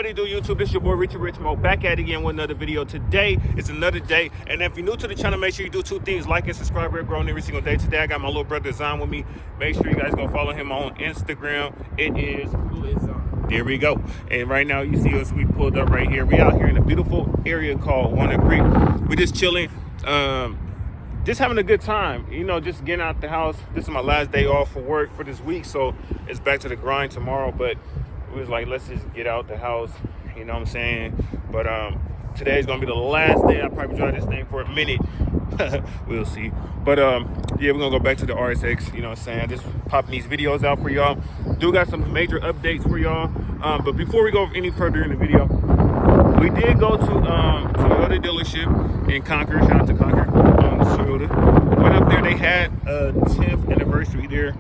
What it do, YouTube? This your boy Richie back at it again with another video. Today is another day, and if you're new to the channel, make sure you do two things: like and subscribe. We're growing every single day. Today I got my little brother Zon with me. Make sure you guys go follow him on Instagram. It is there we go. And right now you see us, we pulled up right here. We out here in a beautiful area called Walnut Creek. We're just chilling, just having a good time, you know, just getting out the house. This is my last day off for work for this week, so it's back to the grind tomorrow. But we was like, let's just get out the house, you know what I'm saying? But today's gonna be the last day. I'll probably drive this thing for a minute. We'll see. But yeah, we're gonna go back to the RX, you know what I'm saying? Just popping these videos out for y'all. Do got some major updates for y'all. But before we go any further in the video, we did go to the other dealership in Concord. Shout out to Concord, Toyota. Went up there, they had a 10th anniversary there,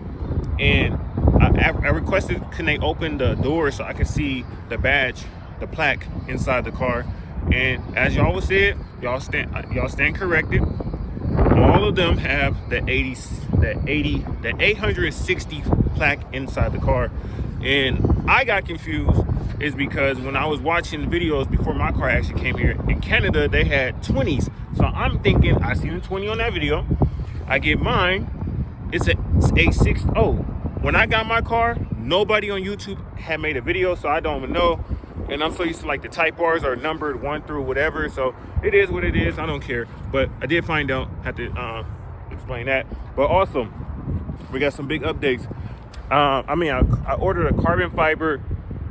and I requested, can they open the door so I could see the badge, the plaque inside the car. And as y'all was said, y'all stand corrected. All of them have the 860 plaque inside the car. And I got confused is because when I was watching videos before my car actually came here, in Canada they had 20s. So I'm thinking, I seen a 20 on that video. I get mine, it's a 860. When I got my car, nobody on YouTube had made a video, so I don't even know. And I'm so used to like the type bars are numbered 1 through whatever, so it is what it is. I don't care. But I did find out, have to explain that. But also, we got some big updates. I ordered a carbon fiber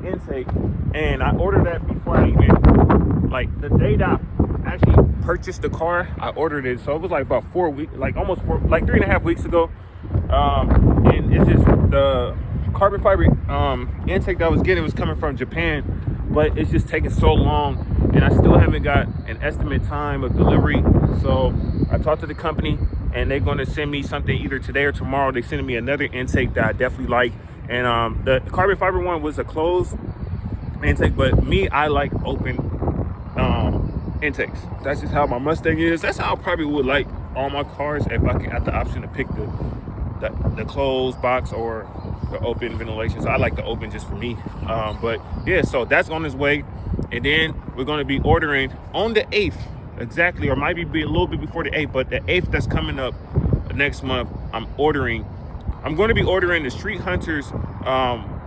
intake, and I ordered that before I even, like the day that I actually purchased the car, I ordered it. So it was like about 4 weeks, like almost 3.5 weeks ago. And it's just the carbon fiber intake that I was getting was coming from Japan, but it's just taking so long, and I still haven't got an estimate time of delivery. So I talked to the company, and they're going to send me something either today or tomorrow. They're sending me another intake that I definitely like. And the carbon fiber one was a closed intake, but me, I like open intakes. That's just how my Mustang is. That's how I probably would like all my cars if I can have the option to pick the closed box or the open ventilation. So I like the open just for me. But yeah, so that's on its way. And then we're going to be ordering on the 8th exactly, or might be a little bit before the 8th, but the 8th that's coming up next month, I'm going to be ordering the Street Hunters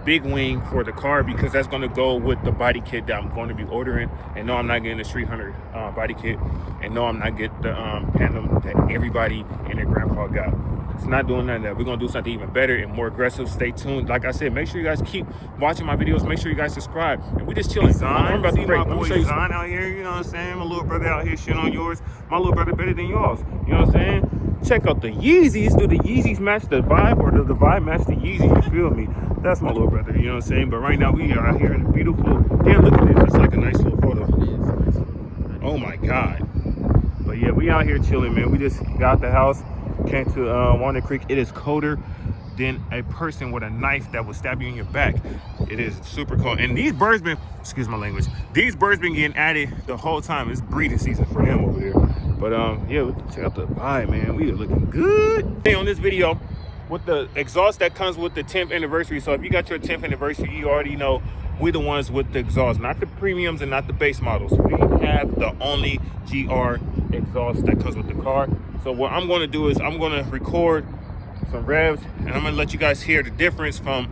big wing for the car, because that's going to go with the body kit that I'm going to be ordering. And no, I'm not getting the Street Hunter body kit, and no, I'm not getting the Phantom that everybody and their grandpa got. It's not doing none of that. We're going to do something even better and more aggressive. Stay tuned. Like I said, make sure you guys keep watching my videos. Make sure you guys subscribe. And we just chilling. I'm about to break. Let me show you Zon out here. You know what I'm saying? My little brother out here shit on yours. My little brother better than yours. You know what I'm saying? Check out the Yeezys. Do the Yeezys match the vibe, or does the vibe match the Yeezys? You feel me? That's my little brother. You know what I'm saying? But right now we are out here in a beautiful. Damn, look at this. It's like a nice little photo. Oh my God. But yeah, we out here chilling, man. We just got the house. Came to Walnut Creek. It is colder than a person with a knife that will stab you in your back. It is super cold. And these birds been, excuse my language, these birds been getting added the whole time. It's breeding season for them over there. But yeah, check out the vibe, man. We are looking good. Hey, on this video, with the exhaust that comes with the 10th anniversary. So if you got your 10th anniversary, you already know we're the ones with the exhaust, not the premiums and not the base models. We have the only GR exhaust that comes with the car. So what I'm going to do is I'm going to record some revs, and I'm going to let you guys hear the difference from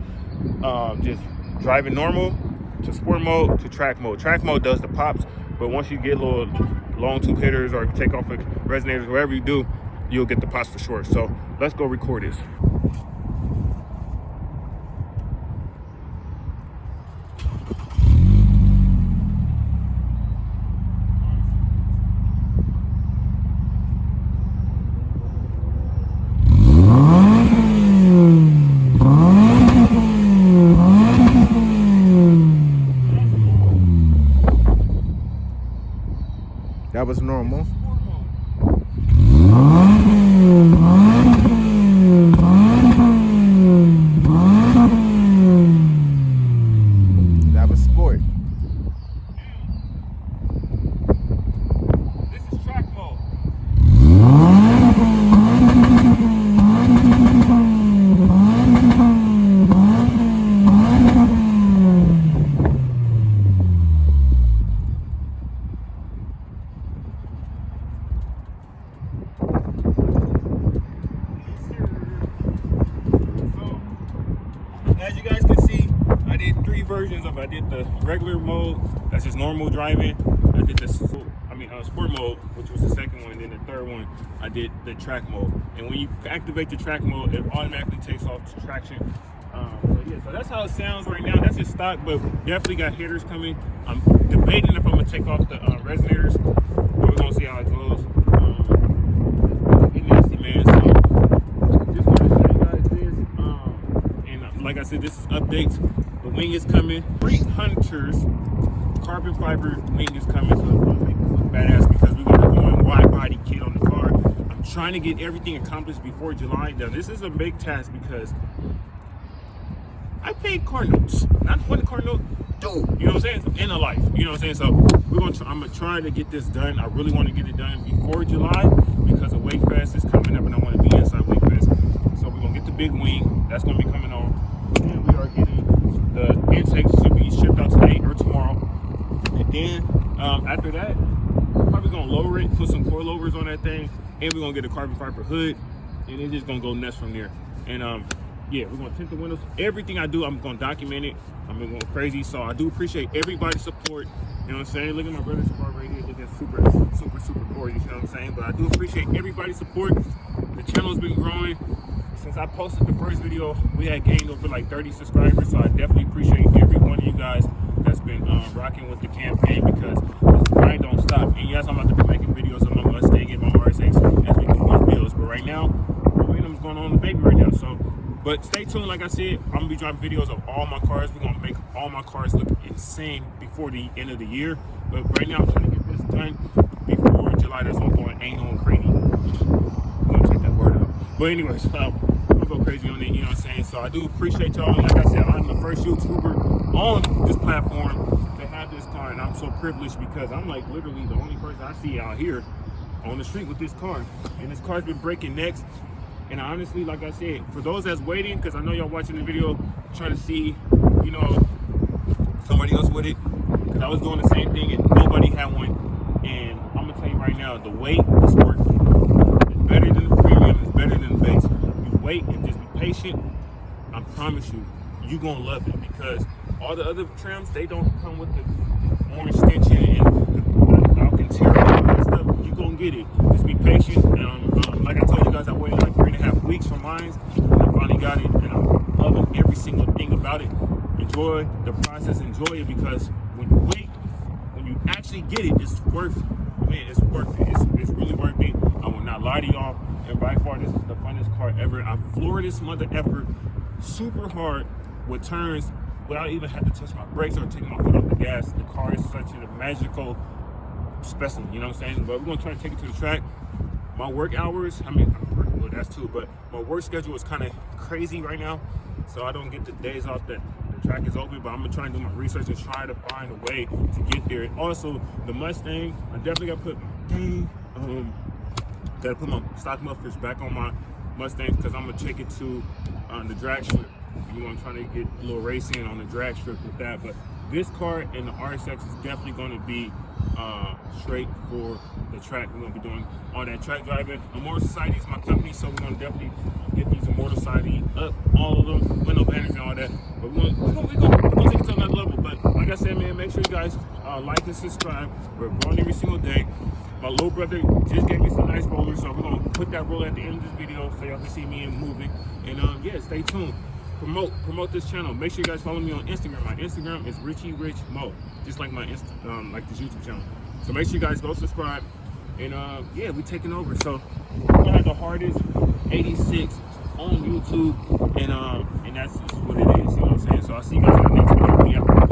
just driving normal to sport mode to track mode. Track mode does the pops, but once you get little long tube hitters or take off the resonators, whatever you do, you'll get the pops for sure. So let's go record this. That was normal. That was sport. This is track mode. versions of it. I did the regular mode, that's just normal driving. I did the sport mode, which was the second one, and then the third one I did the track mode. And when you activate the track mode, it automatically takes off traction. So that's how it sounds right now. That's just stock, but definitely got hitters coming. I'm debating if I'm gonna take off the resonators, but we're gonna see how it goes. It's nasty, man. So just want to show you guys this. And like I said, this is updates. The wing is coming. Street Hunters carbon fiber wing is coming. So it's gonna make this look badass because we're gonna be going wide body kit on the car. I'm trying to get everything accomplished before July. Now this is a big task because I paid car notes, not what the car note do. You know what I'm saying? In a life. You know what I'm saying? So I'm gonna try to get this done. I really want to get it done before July because the Wake Fest is coming up, and I want to be inside Wake Fest. So we're gonna get the big wing. That's gonna be coming on, and we are getting the intakes should be shipped out today or tomorrow. And then after that, we're probably gonna lower it, put some coilovers on that thing, and we're gonna get a carbon fiber hood, and it's just gonna go nuts from there. And yeah, we're gonna tint the windows. Everything I do, I'm gonna document it. I'm going crazy. So I do appreciate everybody's support. You know what I'm saying? Look at my brother's car right here, looking super gorgeous. You know what I'm saying? But I do appreciate everybody's support. The channel's been growing. Since I posted the first video, we had gained over like 30 subscribers. So I definitely appreciate every one of you guys that's been rocking with the campaign because this grind don't stop. And yes, I'm about to be making videos of my Mustang and my RX as we do these bills. But right now, momentum's going on the baby right now. So. But stay tuned, like I said, I'm gonna be dropping videos of all my cars. We're gonna make all my cars look insane before the end of the year. But right now, I'm trying to get this done before July. That's what I'm going anal and crazy. I'm gonna take that word out. But anyways, I'm gonna go crazy on it, you know what I'm saying? So I do appreciate y'all. Like I said, I'm the first YouTuber on this platform to have this car. And I'm so privileged because I'm like literally the only person I see out here on the street with this car. And this car's been breaking necks. And honestly, like I said, for those that's waiting, because I know y'all watching the video trying to see, you know, somebody else with it, because I was doing the same thing and nobody had one. And I'm gonna tell you right now, the wait is worth it. It's better than the premium, it's better than the base. You wait and just be patient, I promise you, you're gonna love it because all the other trims, they don't come with the orange extension and the Alcantara and all that stuff. You're gonna get it. Just be patient. Like I told you guys, I waited like 3.5 weeks for mine. And I finally got it, and I'm loving every single thing about it. Enjoy the process, enjoy it, because when you wait, when you actually get it, it's worth it. Man, it's worth it. It's really worth it. I will not lie to y'all. And by far, this is the funnest car ever. I floored this mother effort super hard with turns without even having to touch my brakes or take my foot off the gas. The car is such a magical specimen, you know what I'm saying? But we're gonna try to take it to the track. My work hours, well, that's too, but my work schedule is kind of crazy right now, so I don't get the days off that the track is open, but I'm gonna try and do my research and try to find a way to get there. And also, the Mustang, I definitely gotta put my stock mufflers back on my Mustangs because I'm gonna take it to the drag strip. You know, I'm trying to get a little racing on the drag strip with that, but this car and the RX is definitely gonna be straight for the track. We're gonna be doing all that track driving. Immortal Society is my company, so we're gonna definitely get these Immortal Society up, all of them, window banners and all that. But we're gonna take it to another level. But like I said, man, make sure you guys like and subscribe. We're growing every single day. My little brother just gave me some nice rollers, so we're gonna put that roller at the end of this video so y'all can see me moving. And yeah, stay tuned. Promote this channel. Make sure you guys follow me on Instagram. My Instagram is Richie Rich Mo, just like my like this YouTube channel. So make sure you guys go subscribe. And yeah, we taking over. So we're gonna have the hardest 86 on YouTube, and that's just what it is. You know what I'm saying? So I'll see you guys in the next video.